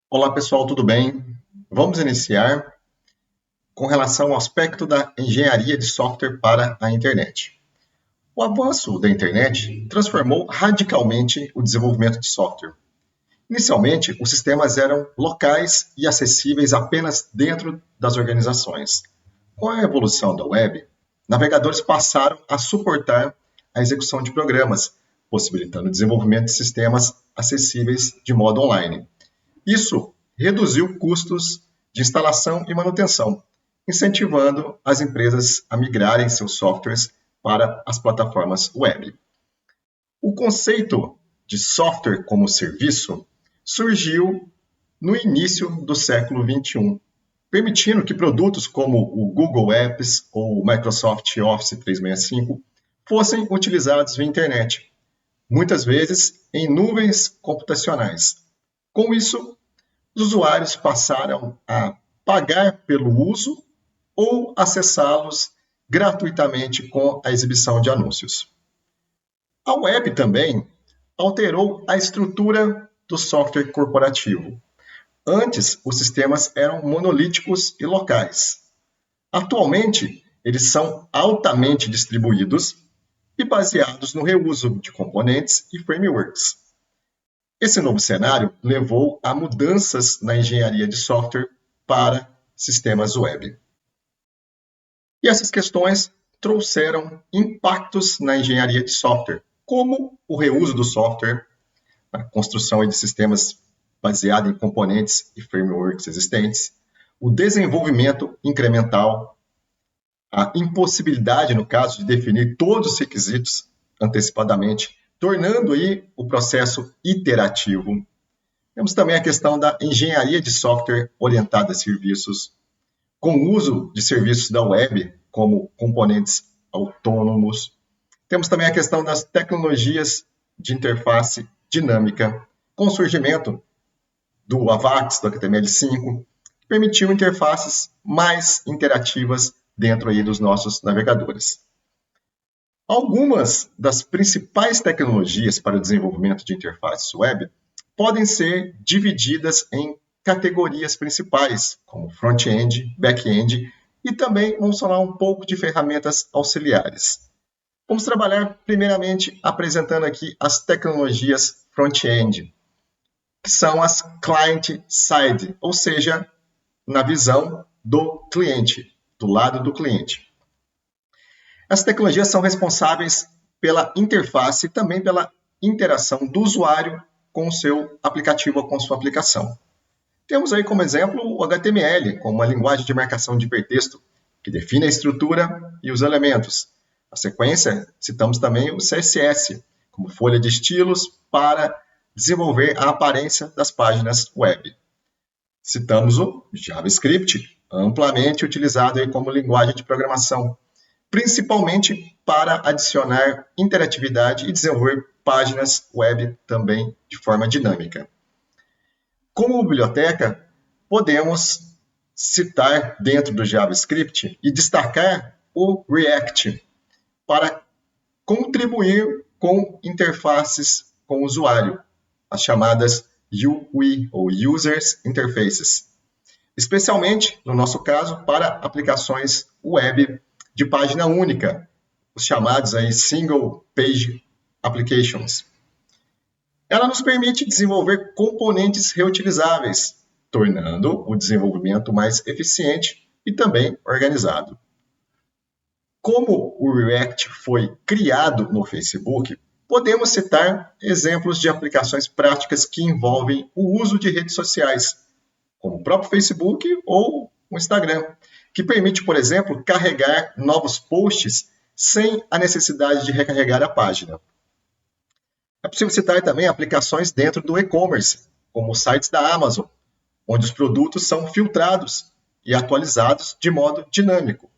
Olá pessoal, tudo bem? Vamos iniciar com relação ao aspecto da engenharia de software para a internet. O avanço da internet transformou radicalmente o desenvolvimento de software. Inicialmente, os sistemas eram locais e acessíveis apenas dentro das organizações. Com a evolução da web, navegadores passaram a suportar a execução de programas, possibilitando o desenvolvimento de sistemas acessíveis de modo online. Isso reduziu custos de instalação e manutenção, incentivando as empresas a migrarem seus softwares para as plataformas web. O conceito de software como serviço surgiu no início do século XXI, permitindo que produtos como o Google Apps ou o Microsoft Office 365 fossem utilizados via internet, muitas vezes em nuvens computacionais. Com isso, os usuários passaram a pagar pelo uso ou acessá-los gratuitamente com a exibição de anúncios. A web também alterou a estrutura do software corporativo. Antes, os sistemas eram monolíticos e locais. Atualmente, eles são altamente distribuídos e baseados no reuso de componentes e frameworks. Esse novo cenário levou a mudanças na engenharia de software para sistemas web. E essas questões trouxeram impactos na engenharia de software, como o reuso do software, a construção de sistemas baseados em componentes e frameworks existentes, o desenvolvimento incremental, a impossibilidade, no caso, de definir todos os requisitos antecipadamente, tornando aí o processo iterativo. Temos também a questão da engenharia de software orientada a serviços, com o uso de serviços da web, como componentes autônomos. Temos também a questão das tecnologias de interface dinâmica, com o surgimento do AVAX, do HTML5, que permitiu interfaces mais interativas dentro aí dos nossos navegadores. Algumas das principais tecnologias para o desenvolvimento de interfaces web podem ser divididas em categorias principais, como front-end, back-end, e também vamos falar um pouco de ferramentas auxiliares. Vamos trabalhar primeiramente apresentando aqui as tecnologias front-end, que são as client-side, ou seja, na visão do cliente, do lado do cliente. As tecnologias são responsáveis pela interface e também pela interação do usuário com o seu aplicativo ou com sua aplicação. Temos aí como exemplo o HTML, como uma linguagem de marcação de hipertexto, que define a estrutura e os elementos. Na sequência, citamos também o CSS, como folha de estilos para desenvolver a aparência das páginas web. Citamos o JavaScript, amplamente utilizado aí como linguagem de programação, principalmente para adicionar interatividade e desenvolver páginas web também de forma dinâmica. Como biblioteca, podemos citar dentro do JavaScript e destacar o React para contribuir com interfaces com o usuário, as chamadas UI, ou Users Interfaces, especialmente, no nosso caso, para aplicações web de página única, os chamados aí Single Page Applications. Ela nos permite desenvolver componentes reutilizáveis, tornando o desenvolvimento mais eficiente e também organizado. Como o React foi criado no Facebook, podemos citar exemplos de aplicações práticas que envolvem o uso de redes sociais, como o próprio Facebook ou o Instagram, que permite, por exemplo, carregar novos posts sem a necessidade de recarregar a página. É possível citar também aplicações dentro do e-commerce, como os sites da Amazon, onde os produtos são filtrados e atualizados de modo dinâmico.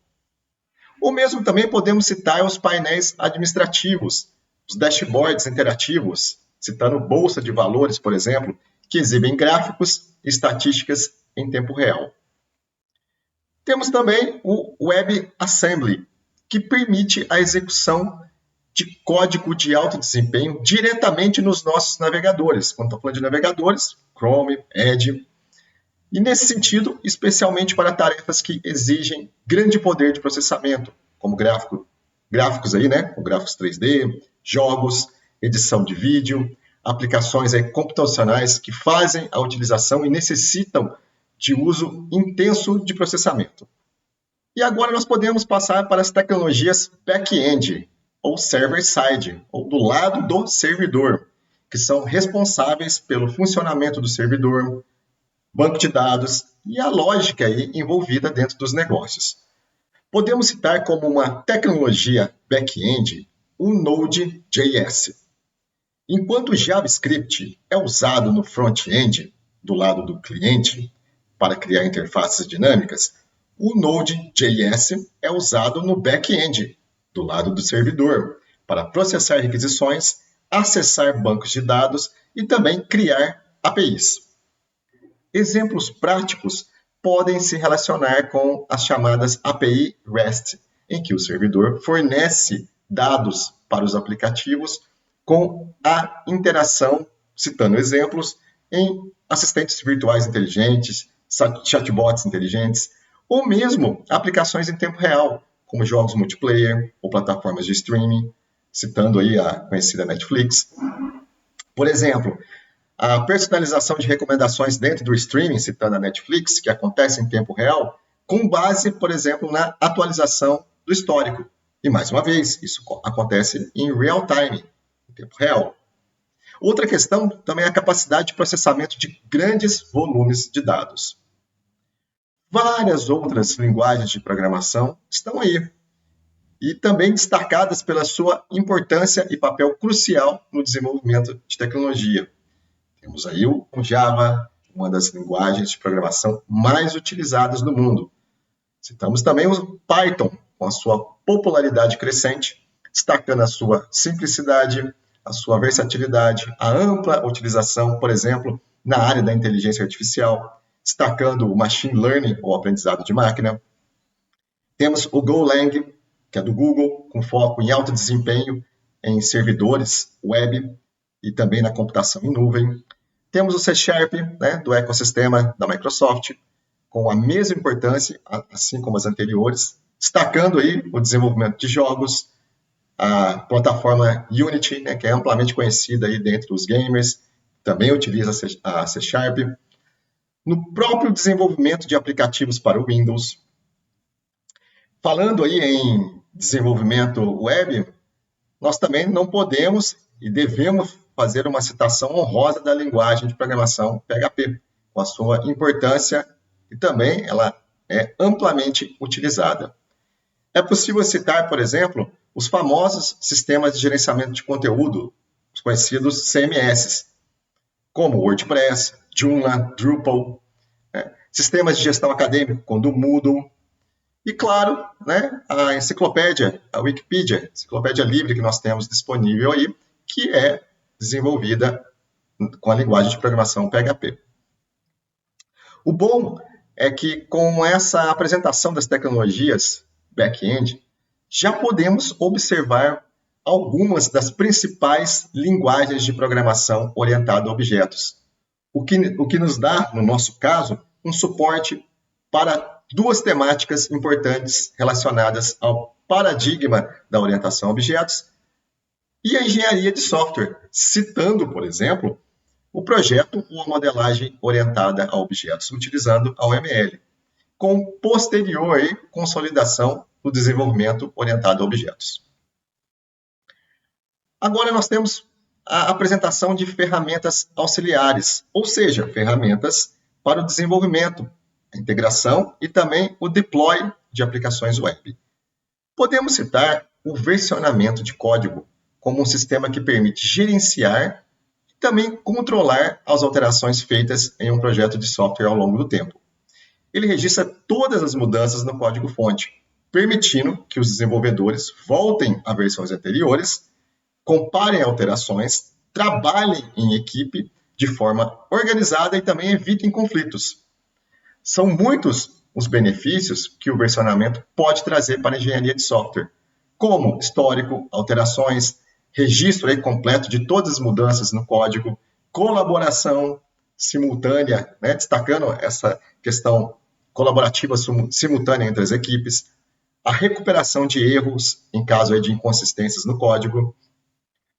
Ou mesmo também podemos citar os painéis administrativos, os dashboards interativos, citando bolsa de valores, por exemplo, que exibem gráficos e estatísticas em tempo real. Temos também o WebAssembly, que permite a execução de código de alto desempenho diretamente nos nossos navegadores. Quando estou falando de navegadores, Chrome, Edge. E nesse sentido, especialmente para tarefas que exigem grande poder de processamento, como gráficos aí, né, com gráficos 3D, jogos, edição de vídeo, aplicações aí computacionais que fazem a utilização e necessitam de uso intenso de processamento. E agora nós podemos passar para as tecnologias back-end, ou server-side, ou do lado do servidor, que são responsáveis pelo funcionamento do servidor, banco de dados e a lógica aí envolvida dentro dos negócios. Podemos citar como uma tecnologia back-end o Node.js. Enquanto o JavaScript é usado no front-end, do lado do cliente, para criar interfaces dinâmicas, o Node.js é usado no back-end, do lado do servidor, para processar requisições, acessar bancos de dados e também criar APIs. Exemplos práticos podem se relacionar com as chamadas API REST, em que o servidor fornece dados para os aplicativos com a interação, citando exemplos, em assistentes virtuais inteligentes, chatbots inteligentes, ou mesmo aplicações em tempo real, como jogos multiplayer ou plataformas de streaming, citando aí a conhecida Netflix. Por exemplo, a personalização de recomendações dentro do streaming, citando a Netflix, que acontece em tempo real, com base, por exemplo, na atualização do histórico. E, mais uma vez, isso acontece em real time, em tempo real. Outra questão também é a capacidade de processamento de grandes volumes de dados. Várias outras linguagens de programação estão aí, e também destacadas pela sua importância e papel crucial no desenvolvimento de tecnologia. Temos aí o Java, uma das linguagens de programação mais utilizadas no mundo. Citamos também o Python, com a sua popularidade crescente, destacando a sua simplicidade, a sua versatilidade, a ampla utilização, por exemplo, na área da inteligência artificial, destacando o machine learning, ou aprendizado de máquina. Temos o Golang, que é do Google, com foco em alto desempenho em servidores web e também na computação em nuvem. Temos o C#, né, do ecossistema da Microsoft, com a mesma importância, assim como as anteriores, destacando aí o desenvolvimento de jogos, a plataforma Unity, né, que é amplamente conhecida aí dentre os gamers, também utiliza a C#. No próprio desenvolvimento de aplicativos para o Windows. Falando aí em desenvolvimento web, nós também não podemos e devemos fazer uma citação honrosa da linguagem de programação PHP, com a sua importância e também ela é amplamente utilizada. É possível citar, por exemplo, os famosos sistemas de gerenciamento de conteúdo, os conhecidos CMS, como WordPress, Joomla, Drupal, né? Sistemas de gestão acadêmica, como o Moodle, e, claro, né, a enciclopédia, a Wikipedia, enciclopédia livre que nós temos disponível aí, que é desenvolvida com a linguagem de programação PHP. O bom é que, com essa apresentação das tecnologias back-end, já podemos observar algumas das principais linguagens de programação orientada a objetos, o que nos dá, no nosso caso, um suporte para duas temáticas importantes relacionadas ao paradigma da orientação a objetos e a engenharia de software, citando, por exemplo, o projeto ou a modelagem orientada a objetos utilizando a OML, com posterior consolidação do desenvolvimento orientado a objetos. Agora nós temos a apresentação de ferramentas auxiliares, ou seja, ferramentas para o desenvolvimento, a integração e também o deploy de aplicações web. Podemos citar o versionamento de código como um sistema que permite gerenciar e também controlar as alterações feitas em um projeto de software ao longo do tempo. Ele registra todas as mudanças no código-fonte, permitindo que os desenvolvedores voltem a versões anteriores, comparem alterações, trabalhem em equipe de forma organizada e também evitem conflitos. São muitos os benefícios que o versionamento pode trazer para a engenharia de software, como histórico, alterações, registro completo de todas as mudanças no código, colaboração, simultânea, né, destacando essa questão colaborativa simultânea entre as equipes, a recuperação de erros em caso de inconsistências no código,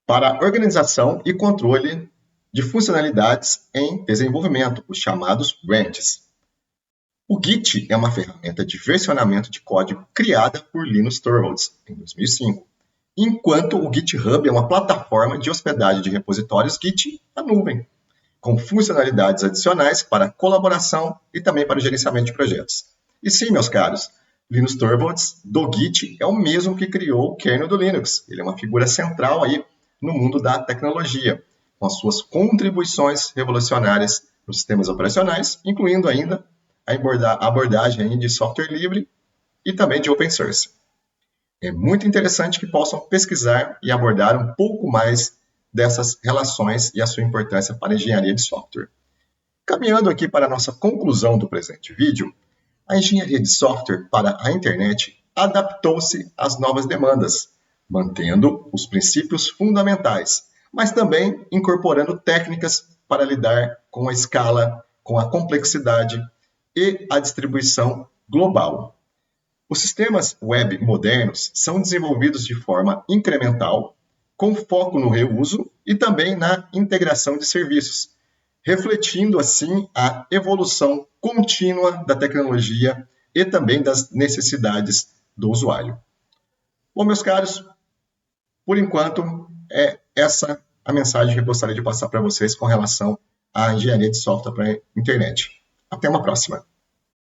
para organização e controle de funcionalidades em desenvolvimento, os chamados branches. O Git é uma ferramenta de versionamento de código criada por Linus Torvalds em 2005, enquanto o GitHub é uma plataforma de hospedagem de repositórios Git na nuvem, com funcionalidades adicionais para colaboração e também para o gerenciamento de projetos. E sim, meus caros, Linus Torvalds do Git é o mesmo que criou o kernel do Linux. Ele é uma figura central aí no mundo da tecnologia, com as suas contribuições revolucionárias nos sistemas operacionais, incluindo ainda a abordagem de software livre e também de open source. É muito interessante que possam pesquisar e abordar um pouco mais dessas relações e a sua importância para a engenharia de software. Caminhando aqui para a nossa conclusão do presente vídeo, a engenharia de software para a internet adaptou-se às novas demandas, mantendo os princípios fundamentais, mas também incorporando técnicas para lidar com a escala, com a complexidade e a distribuição global. Os sistemas web modernos são desenvolvidos de forma incremental, com foco no reuso e também na integração de serviços, refletindo assim a evolução contínua da tecnologia e também das necessidades do usuário. Bom, meus caros, por enquanto é essa a mensagem que eu gostaria de passar para vocês com relação à engenharia de software para a internet. Até uma próxima.